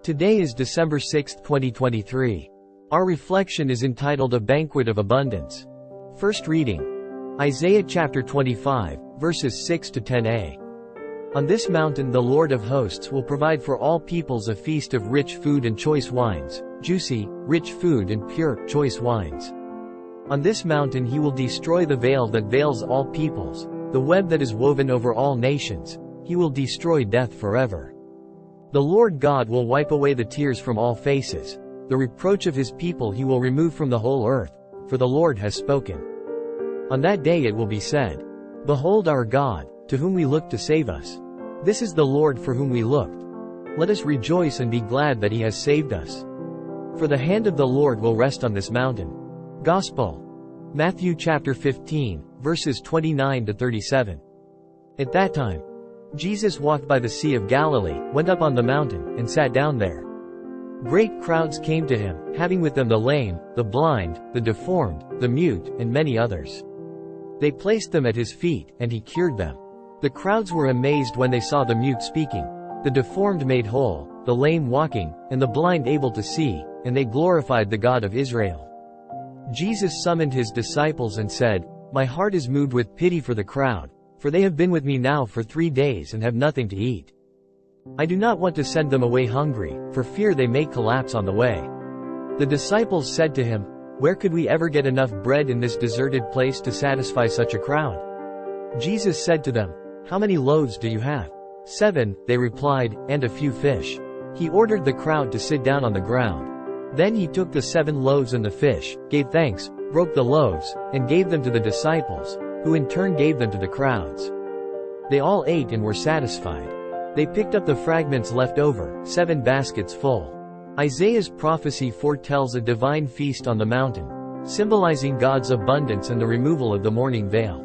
Today is December 6, 2023. Our reflection is entitled A Banquet of Abundance. First reading. Isaiah chapter 25, verses 6 to 10a. On this mountain the Lord of hosts will provide for all peoples a feast of rich food and choice wines, juicy, rich food and pure, choice wines. On this mountain he will destroy the veil that veils all peoples, the web that is woven over all nations. He will destroy death forever. The Lord God will wipe away the tears from all faces. The reproach of his people he will remove from the whole earth, for the Lord has spoken. On that day it will be said, Behold our God, to whom we looked to save us. This is the Lord for whom we looked. Let us rejoice and be glad that he has saved us. For the hand of the Lord will rest on this mountain. Gospel. Matthew chapter 15, verses 29 to 37. At that time, Jesus walked by the Sea of Galilee, went up on the mountain, and sat down there. Great crowds came to him, having with them the lame, the blind, the deformed, the mute, and many others. They placed them at his feet, and he cured them. The crowds were amazed when they saw the mute speaking, the deformed made whole, the lame walking, and the blind able to see, and they glorified the God of Israel. Jesus summoned his disciples and said, My heart is moved with pity for the crowd, for they have been with me now for 3 days and have nothing to eat. I do not want to send them away hungry, for fear they may collapse on the way. The disciples said to him, Where could we ever get enough bread in this deserted place to satisfy such a crowd? Jesus said to them, How many loaves do you have? 7, they replied, and a few fish. He ordered the crowd to sit down on the ground. Then he took the 7 loaves and the fish, gave thanks, broke the loaves, and gave them to the disciples, who in turn gave them to the crowds. They all ate and were satisfied. They picked up the fragments left over, 7 baskets full. Isaiah's prophecy foretells a divine feast on the mountain, symbolizing God's abundance and the removal of the mourning veil.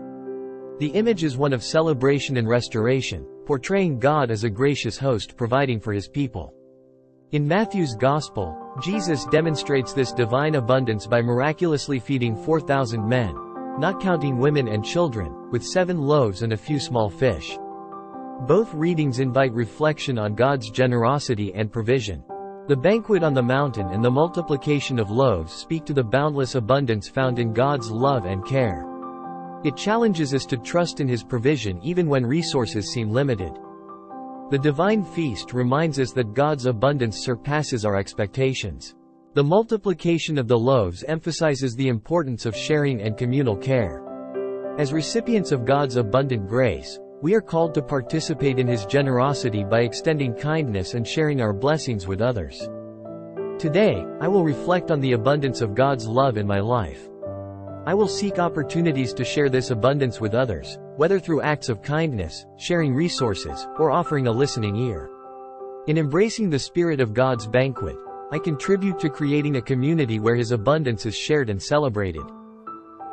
The image is one of celebration and restoration, portraying God as a gracious host providing for his people. In Matthew's Gospel, Jesus demonstrates this divine abundance by miraculously feeding 4,000 men, not counting women and children, with 7 loaves and a few small fish. Both readings invite reflection on God's generosity and provision. The banquet on the mountain and the multiplication of loaves speak to the boundless abundance found in God's love and care. It challenges us to trust in his provision even when resources seem limited. The divine feast reminds us that God's abundance surpasses our expectations. The multiplication of the loaves emphasizes the importance of sharing and communal care. As recipients of God's abundant grace, we are called to participate in his generosity by extending kindness and sharing our blessings with others. Today, I will reflect on the abundance of God's love in my life. I will seek opportunities to share this abundance with others, whether through acts of kindness, sharing resources, or offering a listening ear. In embracing the spirit of God's banquet, I contribute to creating a community where his abundance is shared and celebrated.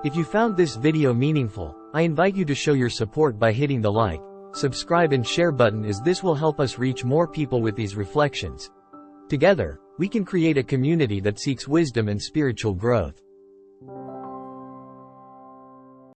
If you found this video meaningful, I invite you to show your support by hitting the like, subscribe and share button, as this will help us reach more people with these reflections. Together, we can create a community that seeks wisdom and spiritual growth.